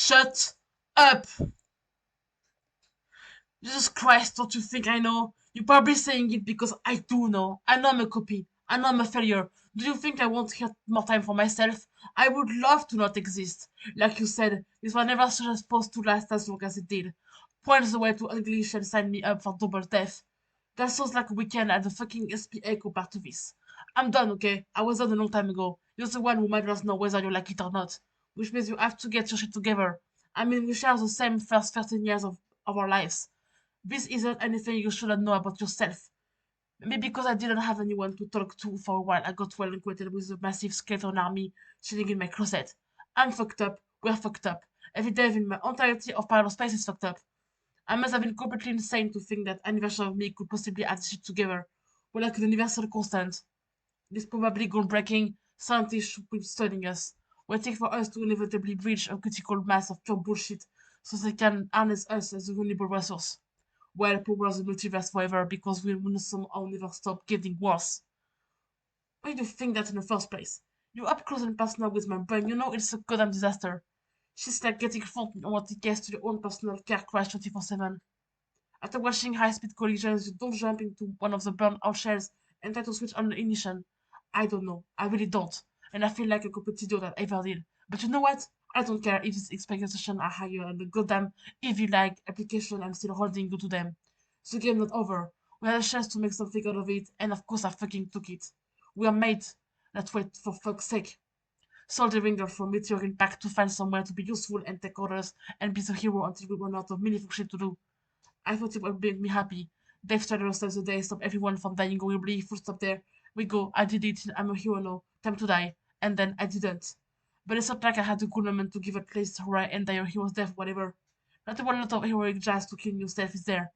Shut up! Jesus Christ, don't you think I know? You're probably saying it because I do know. I know I'm a copy. I know I'm a failure. Do you think I won't have more time for myself? I would love to not exist. Like you said, this was never supposed to last as long as it did. Points the way to English and sign me up for double death. That sounds like a weekend at the fucking SPA compared to this. I'm done, okay? I was done a long time ago. You're the one who matters know whether you like it or not. Which means you have to get your shit together. I mean, we share the same first 13 years of our lives. This isn't anything you shouldn't know about yourself. Maybe because I didn't have anyone to talk to for a while, I got well acquainted with the massive skeleton army sitting in my closet. I'm fucked up. We're fucked up. Every day in my entirety of parallel space is fucked up. I must have been completely insane to think that any version of me could possibly add shit together. We're like a universal constant. This probably groundbreaking scientists should be studying us, waiting for us to inevitably reach a critical mass of pure bullshit so they can harness us as a renewable resource. Well, power the multiverse forever because we will somehow never stop getting worse. Why do you think that in the first place? You're up close and personal with my brain, you know it's a goddamn disaster. She's like getting front on tickets to your own personal car crash 24/7. After watching high-speed collisions, you don't jump into one of the burned-out shells and try to switch on the ignition. I don't know. I really don't. And I feel like a complete idiot that ever did. But you know what? I don't care if these expectations are higher and the goddamn EV-like application I'm still holding you to them. The game not over. We had a chance to make something out of it, and of course I fucking took it. We are made that way for fuck's sake. Soldiering her from meteor impact to find somewhere to be useful and take orders and be the hero until we run out of meaningful shit to do. I thought it would make me happy. Dave Strider says the day stop everyone from dying horribly. Full stop there. We go. I did it. I'm a hero now. Time to die. And then I didn't. But it's not like I had a cool moment to give a place where I end your hero's death, whatever. Not a one lot of heroic jazz to kill yourself is there.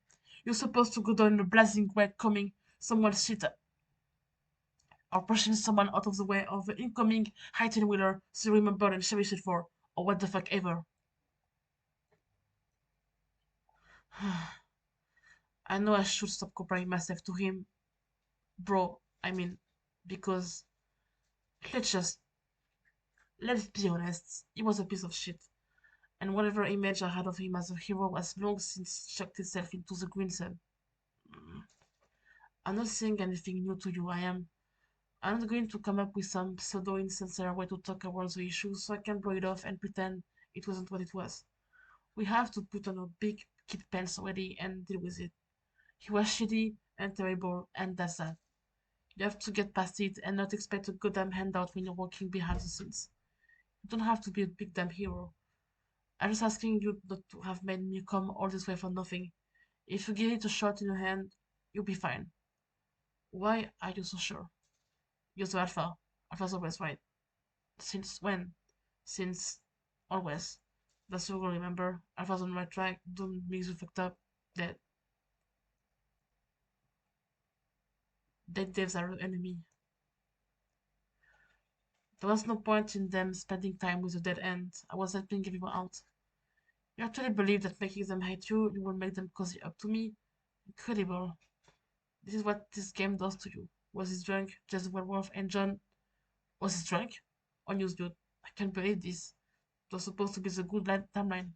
You're supposed to go down in a blazing way, coming someone's shit or pushing someone out of the way of the incoming heightened wheeler so you remember and cherish it for, or what the fuck ever. I know I should stop comparing myself to him, bro. I mean, because let's just let's be honest, he was a piece of shit, and whatever image I had of him as a hero has long since chucked itself into the green sun. Mm. I'm not saying anything new to you. I'm not going to come up with some pseudo insincere way to talk about the issue so I can blow it off and pretend it wasn't what it was. We have to put on a big kid pants already and deal with it. He was shitty and terrible, and that's that. You have to get past it and not expect a goddamn handout when you're working behind the scenes. You don't have to be a big damn hero. I'm just asking you not to have made me come all this way for nothing. If you give it a shot in your hand, you'll be fine. Why are you so sure? You're the alpha. Alpha's always right. Since when? Since always. That's all remember. Alpha's on the right track. Don't mix you fucked up. That dead devs are your enemy. There was no point in them spending time with a dead end. I was helping everyone out. You actually believe that making them hate you, you will make them cozy up to me? Incredible. This is what this game does to you. Was he drunk? Just a werewolf and John was he drunk? Unused dude. I can't believe this. It was supposed to be the good timeline.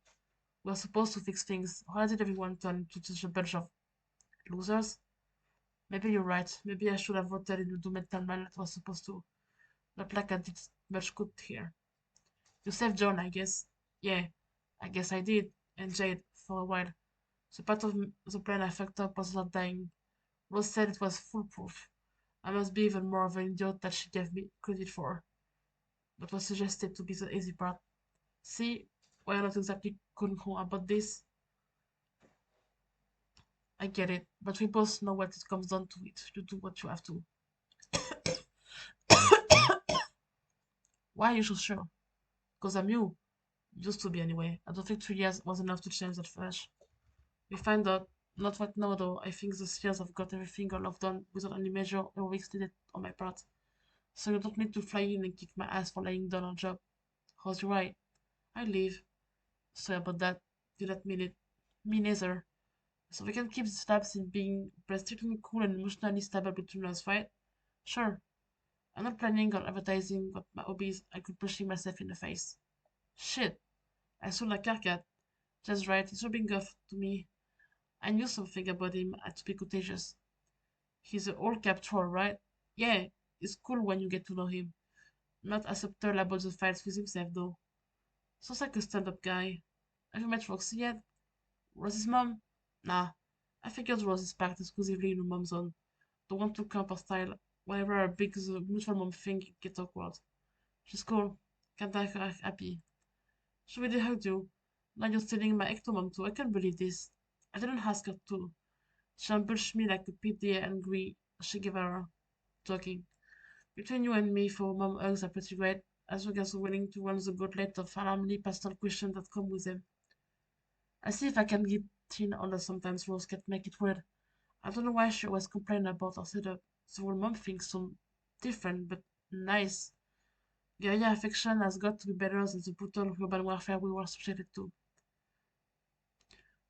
We were supposed to fix things. Why did everyone turn into such a bunch of losers? Maybe you're right. Maybe I should have voted in the doomed timeline that was supposed to. Not like I did much good here. You saved John, I guess. Yeah, I guess I did. And Jade, for a while. So part of the plan I fucked up was not dying. Rose said it was foolproof. I must be even more of an idiot that she gave me credit for. That was suggested to be the easy part. See, why I'm not exactly gung-ho about this? I get it, but we both know what it comes down to it. You do what you have to. Why are you so sure? Because I'm you. Used to be anyway. I don't think 3 years was enough to change that flash. We find out, not right now though. I think the spheres have got everything all I've done without any major heroics needed on my part. So you don't need to fly in and kick my ass for laying down on job. How's your right? I leave. Sorry about that. You let me it. Me neither. So we can keep the stabs in being breathtakingly cool and emotionally stable between us, right? Sure. I'm not planning on advertising what my hobbies I could pushing myself in the face. Shit. I sound like Arcade. Just right, he's rubbing off to me. I knew something about him to be contagious. He's an old cap troll, right? Yeah, it's cool when you get to know him. Not as subtle about the fights with himself, though. Sounds like a stand-up guy. Have you met Roxy yet? Rose's mom? Nah. I figured Rose is packed exclusively in her mom's zone. Don't want to camp her style whenever a big mutual mom thing gets awkward. She's cool. Can't make her happy. She really hugged you. Now you're stealing my ectomom too. I can't believe this. I didn't ask her to. She ambushed me like a pity angry she gave her talking. Between you and me, for mom hugs are pretty great, as long as you're willing to run the gauntlet of family personal questions that come with them. I see if I can get in on that sometimes Rose can't make it weird. I don't know why she always complained about her setup. The whole mom thinks some different but nice. Guerrilla affection has got to be better than the brutal urban warfare we were subjected to.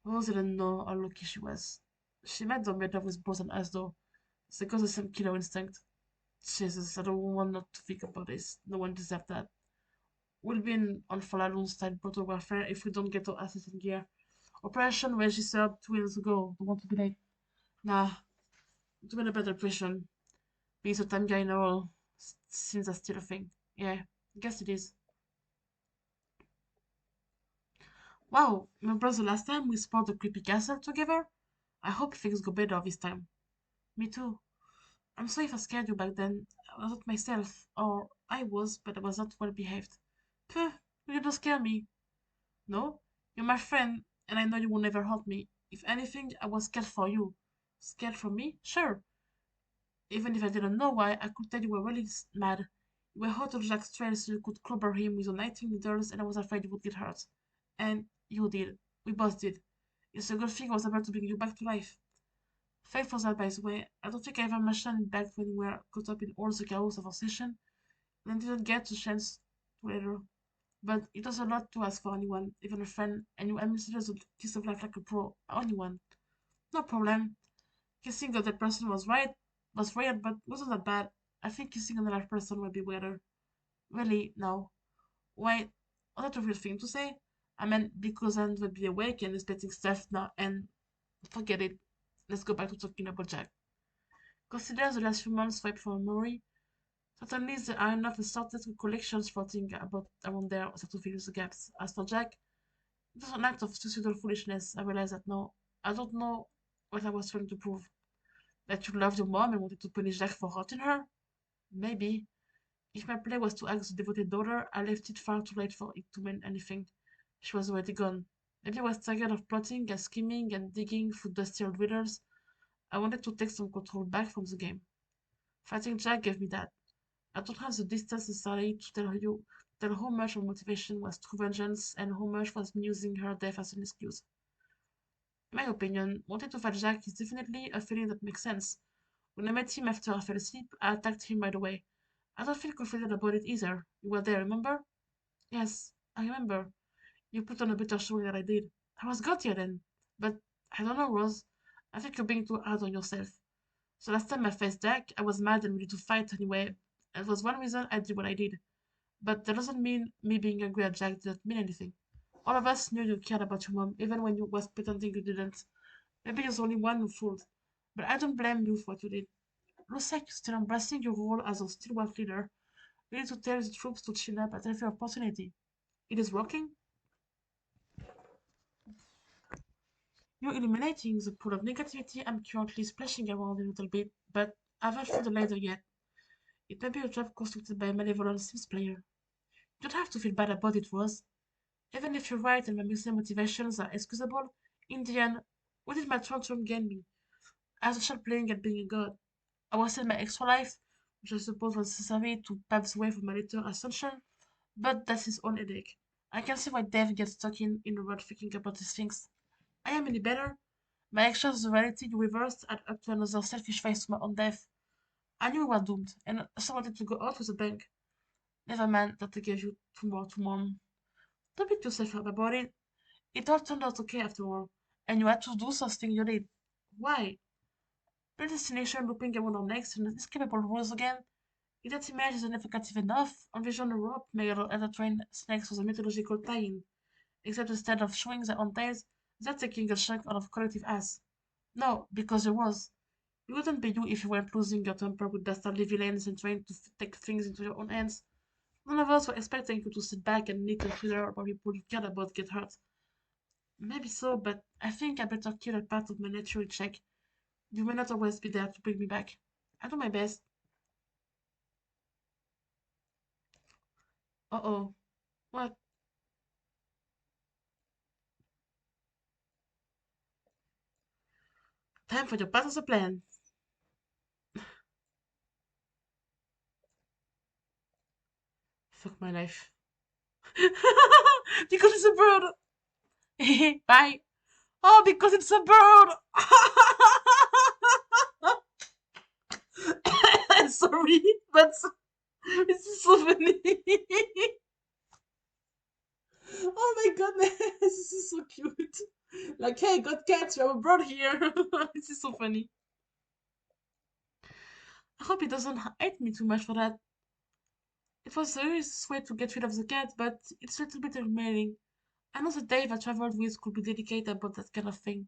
Rose didn't know how lucky she was. She might have made up with both and us though. They got the same killer instinct. Jesus, I don't want not to think about this. No one deserves that. We'll be on Falalun style brutal warfare if we don't get our asses in gear. Operation registered 2 years ago. Don't want to be late. Nah, doing a better impression. Being a time guy now seems that's still a thing. Yeah, I guess it is. Wow, remember the last time we spotted the creepy castle together? I hope things go better this time. Me too. I'm sorry if I scared you back then. I was not myself. Or I was, but I was not well behaved. Puh, you don't scare me. No, you're my friend, and I know you will never hurt me. If anything, I was scared for you. Scared for me? Sure. Even if I didn't know why, I could tell you were really mad. You were hot on Jack's trail so you could clobber him with your 19 needles, and I was afraid you would get hurt. And you did. We both did. It's a good thing I was able to bring you back to life. Thanks for that, by the way. I don't think I ever mentioned it back when we were caught up in all the chaos of our session, and I didn't get the chance to later. But it was a lot to ask for anyone, even a friend, and you administered the kiss of life like a pro. Anyone. No problem. Kissing the dead person was weird, but wasn't that bad. I think kissing an alive person would be weirder. Really, no. Wait, was that a real thing to say? I meant because I would be awake and expecting stuff now, and forget it. Let's go back to talking about Jack. Consider the last few months wiped from memory. Certainly, there are enough assorted collections floating about around there to fill the gaps. As for Jack, it was an act of suicidal foolishness. I realize that now. I don't know what I was trying to prove. That you loved your mom and wanted to punish Jack for hurting her? Maybe. If my play was to act the devoted daughter, I left it far too late for it to mean anything. She was already gone. Maybe I was tired of plotting and scheming and digging through dusty old riddles. I wanted to take some control back from the game. Fighting Jack gave me that. I don't have the distance necessary to tell how much her motivation was true vengeance and how much was me using her death as an excuse. In my opinion, wanting to fight Jack is definitely a feeling that makes sense. When I met him after I fell asleep, I attacked him right away. I don't feel confident about it either. You were there, remember? Yes, I remember. You put on a better show than I did. I was gutted then. But I don't know, Rose. I think you're being too hard on yourself. So last time I faced Jack, I was mad and ready to fight anyway. That was one reason I did what I did. But that doesn't mean me being angry at Jack didn't mean anything. All of us knew you cared about your mom, even when you was pretending you didn't. Maybe you're the only one who fooled. But I don't blame you for what you did. Looks like you're still embracing your role as a stalwart leader, ready to tell the troops to chin up at every opportunity. It is working? You're eliminating the pool of negativity I'm currently splashing around a little bit, but I haven't found the ladder yet. It may be a trap constructed by a malevolent Sims player. You don't have to feel bad about it, Rose. Even if you're right and my missing motivations are excusable, in the end, what did my tantrum gain me? As a child playing at being a god, I wasted my extra life, which I suppose was necessary to pave the way for my later ascension, but that's his own headache. I can see why Dave gets stuck in a rut thinking about these things. I am any better. My actions, the reality you reversed, add up to another selfish face to my own death. I knew we were doomed, and I still wanted to go out with a bang. Never mind that I gave you two more to mom. Don't beat yourself up about it. It all turned out okay after all, and you had to do something you did. Why? Predestination looping around our necks and inescapable rules again. If that image is evocative enough, envision a rope made out of trained snakes with a mythological tie-in. Except instead of showing their own tails, they're taking a chunk out of collective ass. No, because there was. You wouldn't be you if you weren't losing your temper with dastardly villains and trying to take things into your own hands. None of us were expecting you to sit back and knit a thriller about people you cared about get hurt. Maybe so, but I think I better kill a part of my natural check. You may not always be there to bring me back. I'll do my best. Uh-oh. What? Time for your part of the plan. Fuck my life. Because it's a bird. Bye. Oh, because it's a bird. Sorry, but it's so funny. Oh my goodness, this is so cute. Like, hey, got cats, we have a bird here. This is so funny. I hope he doesn't hate me too much for that. It was the easiest way to get rid of the cat, but it's a little bit humiliating. I know the Dave I traveled with could be delicate about that kind of thing.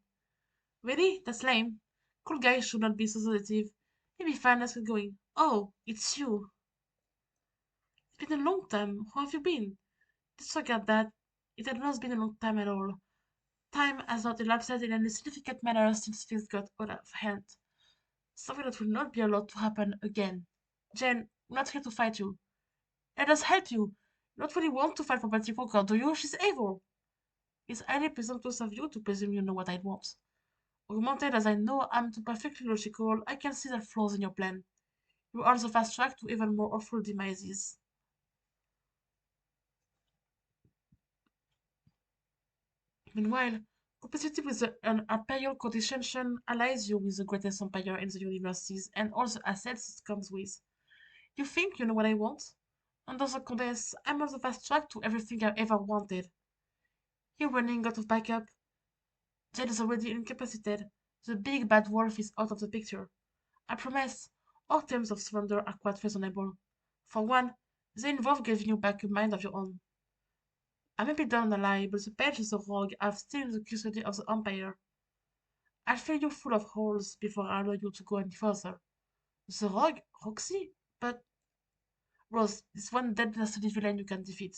Really? That's lame. Cool guys should not be so sensitive. Maybe fine, let's get going. Oh, it's you. It's been a long time. How have you been? Disregard that. It had not been a long time at all. Time has not elapsed in any significant manner since things got out of hand. Something that will not be allowed to happen again. Jane, we're not here to fight you. Let us help you. You don't really want to fight for Betty Walker, do you? She's evil. It's highly presumptuous of you to presume you know what I want. Augmented as I know I'm too perfectly logical, I can see the flaws in your plan. You are the fast track to even more awful demises. Meanwhile, complicity with an imperial condescension allies you with the greatest empire in the universes and all the assets it comes with. You think you know what I want? Under the Condés, I'm on the fast track to everything I ever wanted. You're running out of backup. Jed is already incapacitated. The big bad wolf is out of the picture. I promise, all terms of surrender are quite reasonable. For one, they involve giving you back a mind of your own. I may be down the line, but the page is a rogue I've still in the custody of the Empire. I'll fill you full of holes before I allow you to go any further. The rogue? Roxy? But Rose, this one dead dastardly villain you can defeat.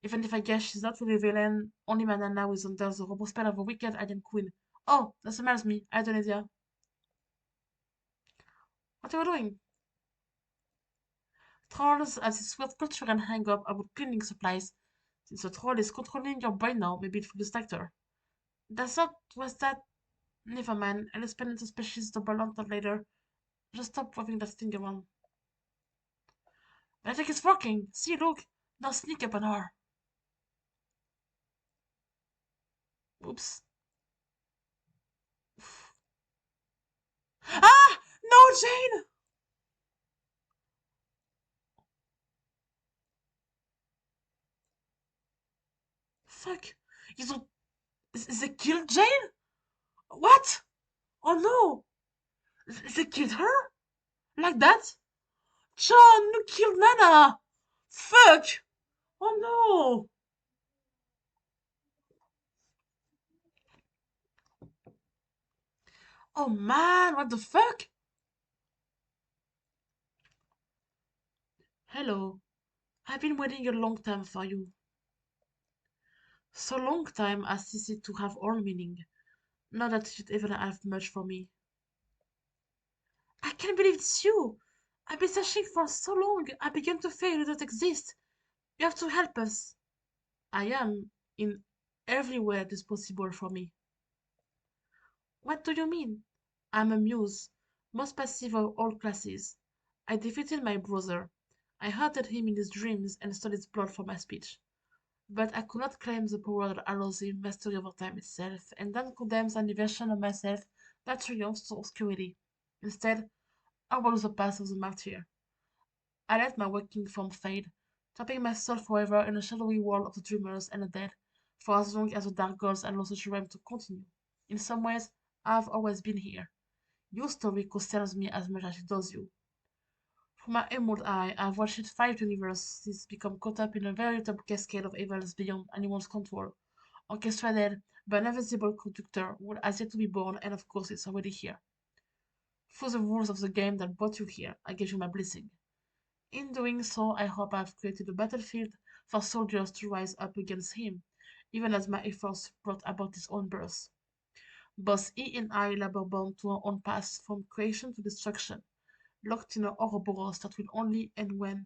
Even if I guess she's not really a villain, only Mana now is under the robo spell of a wicked alien queen. Oh, that reminds me, I had an idea. What are you doing? Trolls have this weird culture and hang up about cleaning supplies. Since a troll is controlling your brain now, maybe it will distract her. That's not was that never mind, I'll explain it to species double lantern later. Just stop waving that thing around. But I think it's working. See, look. Now sneak up on her. Oops. Ah! No, Jane! Fuck. You don't. They killed Jane? What? Oh no! They killed her? Like that? John, you killed Nana! Fuck! Oh no! Oh man, what the fuck? Hello. I've been waiting a long time for you. So long time as ceased to have all meaning. Not that it even have much for me. I can't believe it's you! I've been searching for so long, I began to fear you don't exist. You have to help us. I am, in every way it is possible for me. What do you mean? I'm a muse, most passive of all classes. I defeated my brother. I hunted him in his dreams and stole his blood for my speech. But I could not claim the power that allows him mastery over time itself, and then condemns any version of myself that triumphs to obscurity. Instead, I walk the path of the martyr. I let my waking form fade, trapping myself forever in a shadowy world of the dreamers and the dead, for as long as the dark gods allow such realm to continue. In some ways, I've always been here. Your story concerns me as much as it does you. Through my emerald eye, I've watched 5 universes become caught up in a veritable cascade of evils beyond anyone's control, orchestrated by an invisible conductor who has yet to be born, and of course it's already here. Through the rules of the game that brought you here, I give you my blessing. In doing so, I hope I've created a battlefield for soldiers to rise up against him, even as my efforts brought about his own birth. Both he and I labor bound to our own paths from creation to destruction, locked in a Ouroboros that will only end when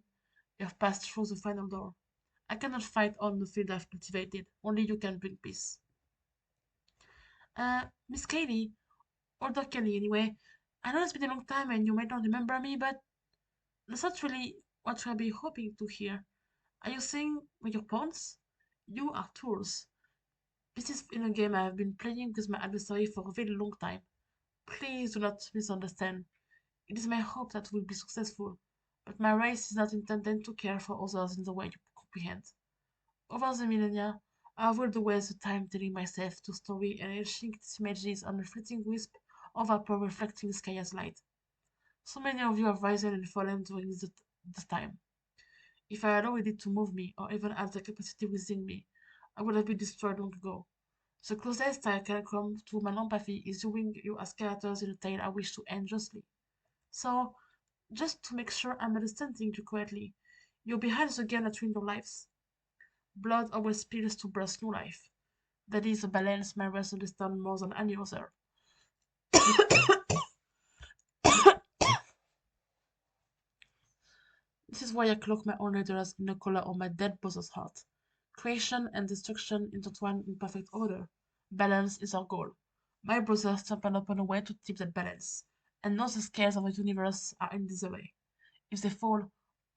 we have passed through the final door. I cannot fight on the field I've cultivated. Only you can bring peace. Miss Katie, or Doc Kelly anyway, I know it's been a long time and you might not remember me, but that's not really what I'll be hoping to hear. Are you saying with your pawns? You are tools. This is in a game I have been playing with my adversary for a very long time. Please do not misunderstand. It is my hope that we'll be successful, but my race is not intended to care for others in the way you comprehend. Over the millennia, I have the waste of time telling myself to story and etching these images on a fleeting wisp of vapor reflecting the sky as light. So many of you have risen and fallen during this time. If I allowed it to move me, or even had the capacity within me, I would have been destroyed long ago. The closest I can come to human empathy is viewing you as characters in a tale I wish to end justly. So, just to make sure I'm understanding you correctly, you're behind the game that ruined your lives. Blood always spills to birth new life. That is a balance my race understands more than any other. This is why I cloak my own letters in the color of my dead brother's heart. Creation and destruction intertwine in perfect order. Balance is our goal. My brother stumbled upon a way to tip that balance, and now the scales of the universe are in disarray. If they fall,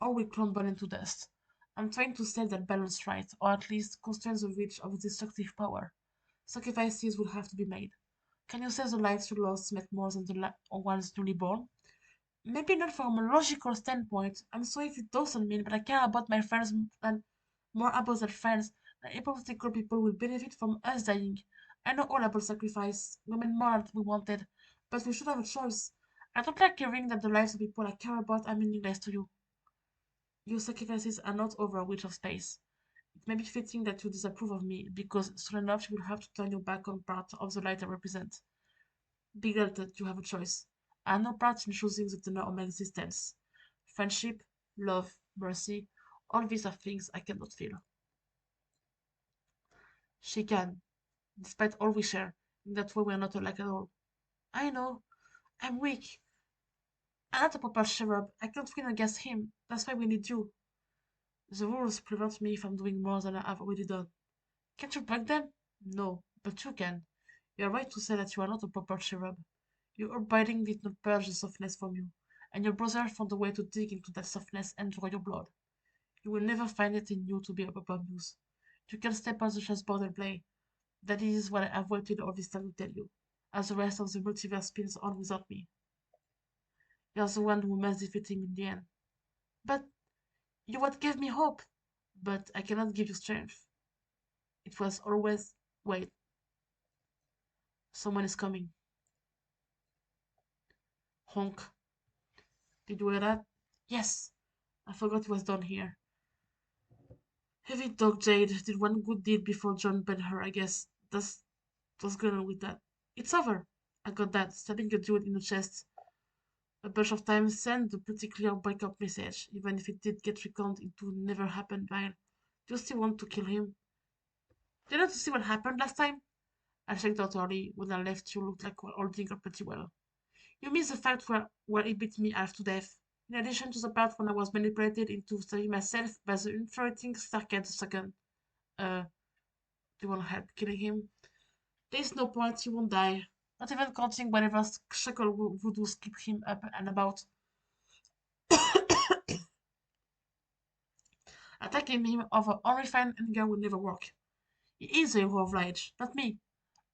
all will crumble into dust. I'm trying to set that balance right, or at least constrain the reach of its destructive power. Sacrifices will have to be made. Can you say the lives you lost meant more than the ones newly born? Maybe not from a logical standpoint. I'm sorry if it doesn't mean, but I care about my friends and more about their friends. The hypothetical people will benefit from us dying. I know all about sacrifice. We made more than we wanted, but we should have a choice. I don't like hearing that the lives of people I care about are meaningless to you. Your sacrifices are not over reach of space. It may be fitting that you disapprove of me, because soon enough you will have to turn your back on part of the light I represent. Be glad that you have a choice. I have no part in choosing the tenor of my existence. Friendship, love, mercy, all these are things I cannot feel. She can, despite all we share. In that way we are not alike at all. I know. I'm weak. I'm not a proper cherub. I can't win against him. That's why we need you. The rules prevent me from doing more than I have already done. Can't you break them? No, but you can. You are right to say that you are not a proper cherub. Your upbringing did not purge the softness from you, and your brother found a way to dig into that softness and draw your blood. You will never find it in you to be a proper muse. You can step on the chessboard and play. That is what I have waited all this time to tell you, as the rest of the multiverse spins on without me. You're the one who must defeat him in the end. But you what gave me hope. But I cannot give you strength. It was always wait. Someone is coming. Honk. Did you hear that? Yes. I forgot it was done here. Heavy dog Jade did one good deed before John bent her, I guess. That's going on with that. It's over. I got that. Stabbing a dude in the chest a bunch of times sent a pretty clear breakup message. Even if it did get reckoned, it would never happen, Lyle. Do you still want to kill him? Did you see what happened last time? I checked out early. When I left, you looked like we're holding her pretty well. You miss the fact where he beat me half to death. In addition to the part when I was manipulated into saving myself by the infuriating Starcade II. Uh, do you want to help killing him? There's no point, he won't die. Not even counting whatever shackle voodoos keep him up and about. Attacking him over unrefined anger will never work. He is a hero of rage, not me.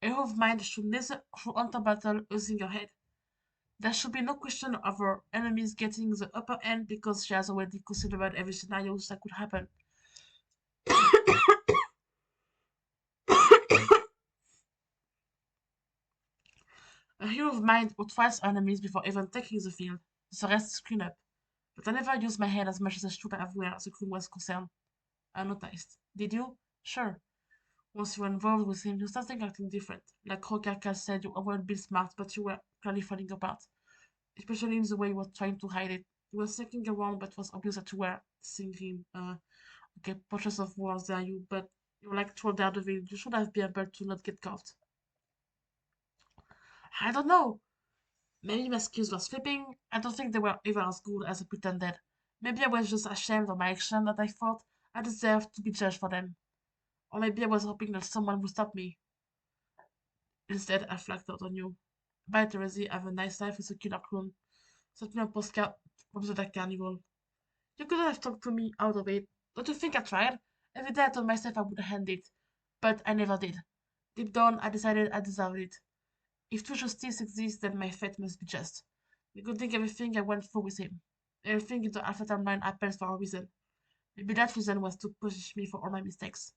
A hero of mind should never enter battle using her head. There should be no question of our enemies getting the upper hand because she has already considered every scenario that could happen. A hero of mind would fight enemies before even taking the field. The rest is clean up. but I never used my head as much as I should have where the crew was concerned. I noticed. Did you? Sure. Once you were involved with him, you started acting different. Like Rockaka said, you weren't being smart, but you were clearly falling apart. Especially in the way you were trying to hide it. You were thinking around, but it was obvious that you were thinking, okay, purchase of words there, you, but you're like troll Daredevil. You should have been able to not get caught. I don't know. Maybe my skills were slipping. I don't think they were ever as good as I pretended. Maybe I was just ashamed of my action that I thought I deserved to be judged for them. Or maybe I was hoping that someone would stop me. Instead, I flagged out on you. Bye, Teresi. Have a nice life with a killer clown. Sent me a postcard from the Dark Carnival. You couldn't have talked to me out of it. Don't you think I tried? Every day I told myself I would hand it. But I never did. Deep down, I decided I deserved it. If true justice exists, then my fate must be just. You could think everything I went through with him. Everything in the Alpha Timeline happens for a reason. Maybe that reason was to punish me for all my mistakes.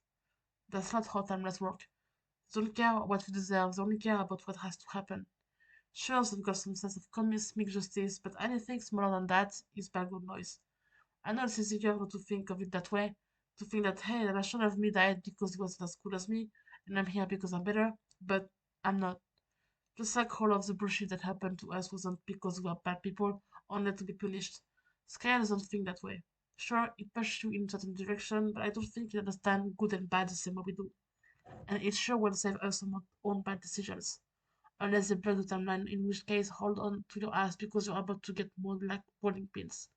That's not how timelines work. They don't care what we deserve, they only care about what has to happen. Sure, they've got some sense of cosmic justice, but anything smaller than that is background noise. I know it's easier to think of it that way, to think that, hey, the version of me died because he wasn't as good as me, and I'm here because I'm better, but I'm not. Just like all of the bullshit that happened to us wasn't because we were bad people, only to be punished. Sky doesn't think that way. Sure, it pushes you in a certain direction, but I don't think it understands good and bad the same way we do. And it sure will save us some own bad decisions. Unless they break the timeline, in which case hold on to your ass because you're about to get more like bowling pins.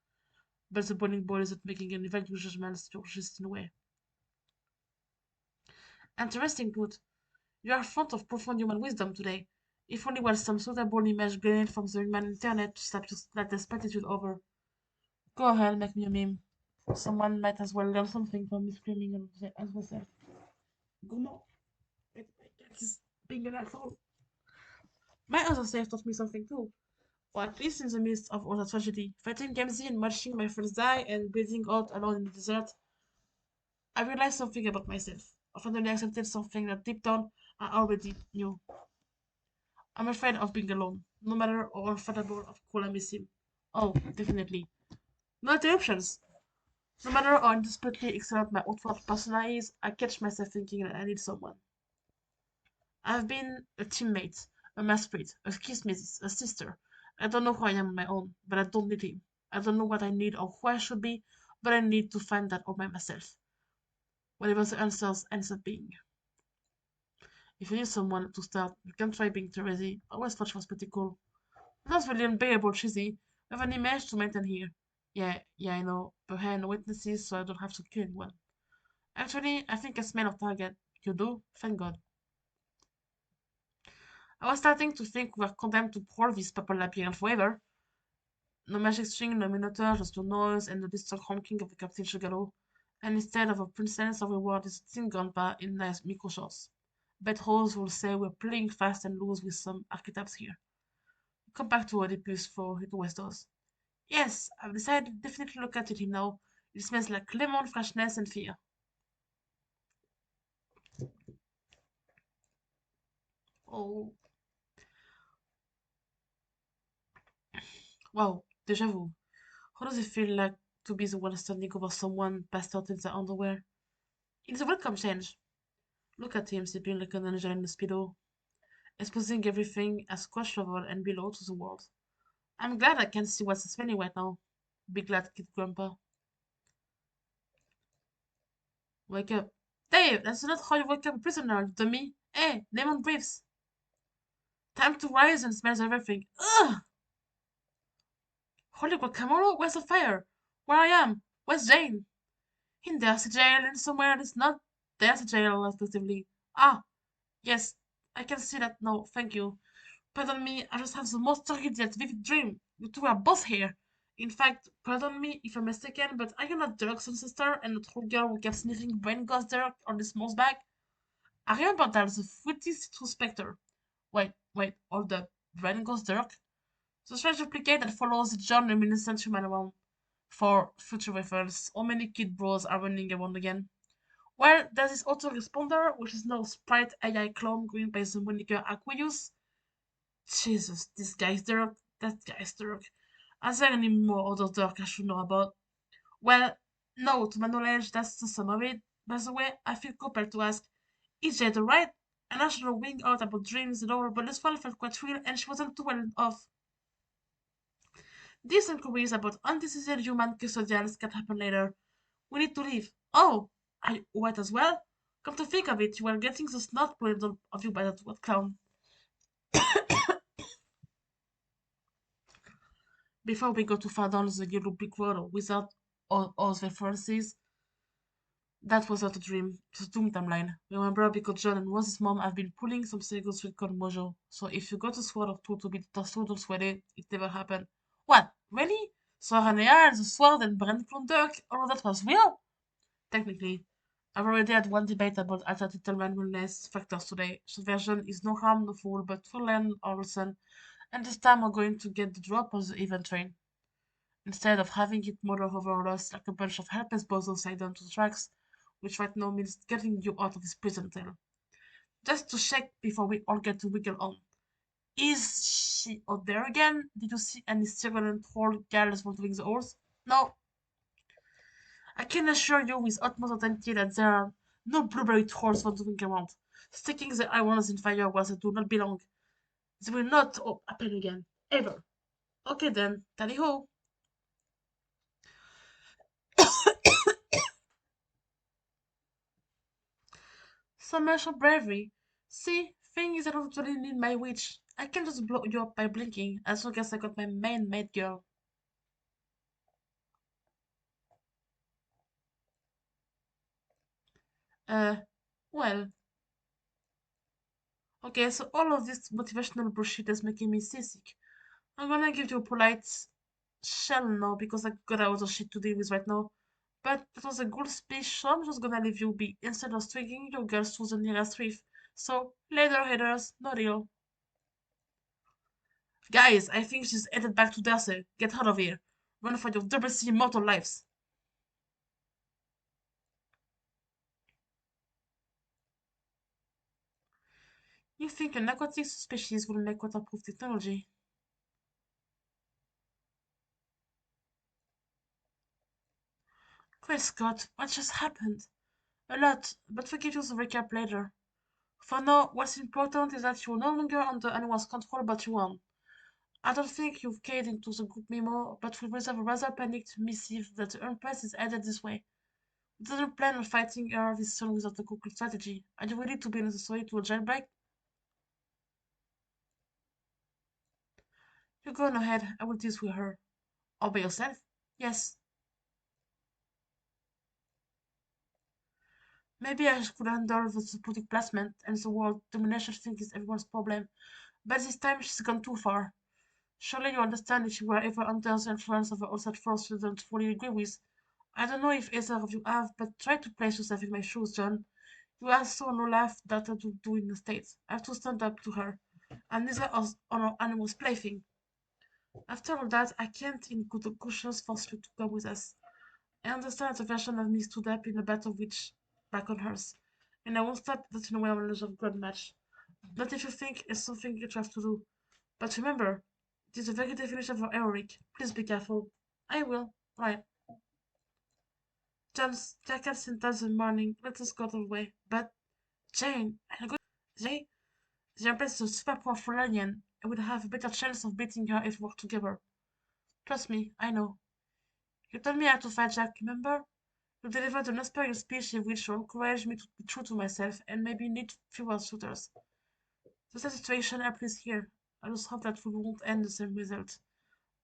But the bowling ball isn't making any value judgments, you're just in a way. Interesting put. You are fond of profound human wisdom today. If only was some suitable image gleaned from the human internet to slap your latest platitude over. Go ahead, make me a meme. Someone might as well learn something from me screaming at myself. Go on. My cat is being an asshole. My other self taught me something too. Or at least in the midst of all the tragedy. Fighting Gamzee and watching my friends die and bleeding out alone in the desert, I realized something about myself. I finally accepted something that deep down I already knew. I'm afraid of being alone, no matter how unfathomable of cool I miss him. Oh, definitely. No interruptions. No matter how desperately excellent my outward persona is, I catch myself thinking that I need someone. I've been a teammate, a messmate, a kismet, a sister. I don't know who I am on my own, but I don't need him. I don't know what I need or who I should be, but I need to find that all by myself. Whatever the answers ends up being. If you need someone to start, you can try being Therese. I always thought she was pretty cool. That's really unbearable cheesy. We have an image to maintain here. Yeah, I know. But hey, no witnesses, so I don't have to kill anyone. Actually, I think I smell a target. You do? Thank God. I was starting to think we were condemned to prowl this purple labyrinth forever. No magic string, no minotaur, just your noise and the distant honking of the Captain Sugarloaf. And instead of a princess, our reward is a thin grandpa in nice micro shorts. Bet Rose will say we're playing fast and loose with some archetypes here. Come back to Oedipus for it always does. Yes, I've decided to definitely look at him now. It smells like lemon, freshness, and fear. Oh, wow, déjà vu. How does it feel like to be the one standing over someone passed out in their underwear? It's a welcome change. Look at him sleeping like an angel in a speedo, exposing everything as crush level and below to the world. I'm glad I can see what's happening right now. Be glad, kid grandpa. Wake up. Dave, that's not how you wake up a prisoner, you dummy. Hey, lemon briefs. Time to rise and smells everything. Ugh! Holy guacamole, where's the fire? Where I am? Where's Jane? In there's a jail and somewhere that's not there's a jail, respectively. Ah, yes, I can see that now, thank you. Pardon me, I just have the most turgid yet vivid dream. You two are both here. In fact, pardon me if I'm mistaken, but are you not Dirk's ancestor and the true girl who kept sniffing brain ghost Dirk on this mouse bag? I remember that the fruity citrus spectre. Wait, hold up. Brain ghost Dirk? The strange duplicate that follows the John reminiscent human around. For future reference, how many kid bros are running around again? Well, there's this autoresponder, which is now Sprite AI clone going by the moniker Aquarius. Jesus, this guy's Dirk. That guy's Dirk. Are there any more other dark I should know about? Well, no, to my knowledge, that's the sum of it. By the way, I feel compelled to ask, is Jade alright? I know she was wing out about dreams and all, but this one felt quite real and she wasn't too well off. These inquiries about undecisive human custodians can happen later. We need to leave. Oh, are you white as well? Come to think of it, you were getting the snot pulled of you by that what clown. Before we go too far down the yellow brick road without all the references, that was not a dream. It was Doom timeline. Remember, because John and Rose's mom have been pulling some secrets with called Mojo. So if you got a sword or two to be total sweaty, it never happened. What? Really? So Hanea and the sword and Brand Dirk, all of that was real? Technically. I've already had one debate about anti-titleman wellness factors today. Subversion is no harm, no fool, but for Len Orson, and this time we're going to get the drop of the event train. Instead of having it motor over us like a bunch of helpless bozos tied down to the tracks, which right now means getting you out of this prison cell. Just to check before we all get to wiggle on. Is she out there again? Did you see any silent troll gals wandering the halls? No. I can assure you with utmost certainty that there are no blueberry trolls wandering around, sticking their irons in fire where they do not belong. They will not happen again. Ever. Okay then, tally ho. So much for bravery. See, thing is I don't really need my witch. I can just blow you up by blinking, as long as I got my main maid girl. Uh, well, okay, so all of this motivational bullshit is making me seasick. I'm gonna give you a polite shell no because I got other shit to deal with right now. But that was a good speech, so I'm just gonna leave you be instead of swinging your girls to the nearest reef. So, later, haters, no deal. Guys, I think she's headed back to Darcy. Get out of here. Run for your double C immortal lives. You think an aquatic species will make waterproof technology? Great Scott, what just happened? A lot, but we can use a recap later. For now, what's important is that you're no longer under anyone's control but your own. I don't think you've keyed into the group memo, but we receive a rather panicked missive that the Empress is headed this way. We didn't plan on fighting her this soon without a concrete strategy. Are you ready to be necessary to a jailbreak? You go on ahead, I will deal with her. All by yourself? Yes. Maybe I could handle the supporting placement and the world domination thing is everyone's problem, but this time she's gone too far. Surely you understand if you were ever under the influence of an outside force you don't fully agree with. I don't know if either of you have, but try to place yourself in my shoes, John. You are so no laugh that I do in the States. I have to stand up to her. And neither us on our animal's plaything. After all that, I can't in good conscience force you to come with us. I understand the version of me stood up in a battle which back on hers. And I won't stop that in a way of God match. Not if you think it's something you have to do. But remember, it is the very definition of heroic. Please be careful. I will. Right. James, Jack had sent us in the morning. Let us go the way. But, Jane, I'm going Jane, the Empress is a super powerful alien. I would have a better chance of beating her if we work together. Trust me, I know. You told me how to fight Jack, remember? You delivered an inspiring speech in which you encouraged me to be true to myself and maybe need fewer shooters. The situation is here. I just hope that we won't end the same result.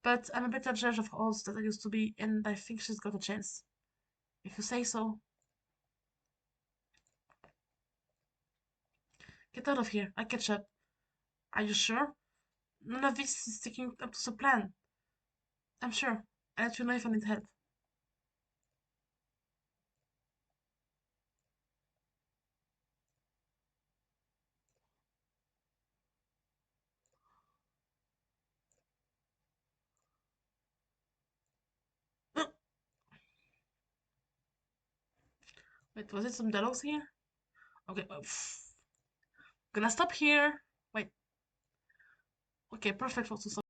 But I'm a better judge of odds than I used to be, and I think she's got a chance. If you say so. Get out of here. I catch up. Are you sure? None of this is sticking up to the plan. I'm sure. I'll let you know if I need help. Wait, was it some dialogues here? Okay, gonna stop here. Wait. Okay, perfect for to